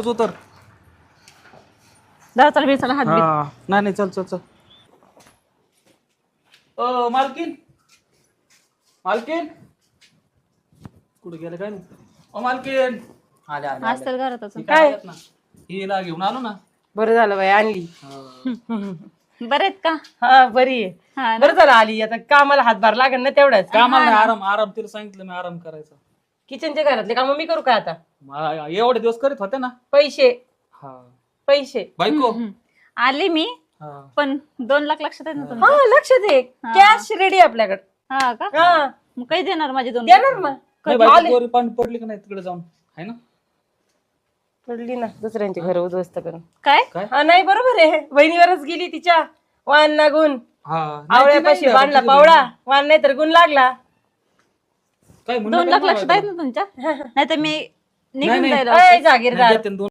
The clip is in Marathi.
तू तर जरा चल चला हात बीत. नाही नाही चल चल चल. मालकीन मालकीन कुठे गेले काय नाही. मालकीन आले आले आज तर घरातच काय ना हिला घेऊन आलो ना. बरं झालं बाई आणली. बरे आहेत का? हा बरी आहे. हा ना? बरं झालं आली. आता कामाला हातभार लागेल ना तेवढाच. कामाला नाही, आराम आराम तिला सांगितलं मी आराम करायचा. किचनच्या घरातले काम मी करू का आता? एवढे दिवस करीत होते ना. पैसे हा पैसे बायको. आली मी हा पण 2 लाख लक्षात आहेत ना तुमच्या? हा लक्षात आहे. कॅश रेडी आपल्याकडे. हा का? हा मग काही देणार माझे 2 देणार मग. नाही बायको गोरी पाणी पडली का नाही तिकडे जाऊन आहे ना. पडली ना दुसऱ्यांची घर उद्ध्वस्त करून. काय? काय हा नाही बरोबर आहे. बहिणीवरच गेली तिच्या वान ना गुण. हा आवळ्यापाशी बांधला पावडा वान नाही तर गुण लागला. काय 2 लाख लक्षात आहेत ना तुमच्या? नाही तर मी निघून जायला जागीरदार. म्हणून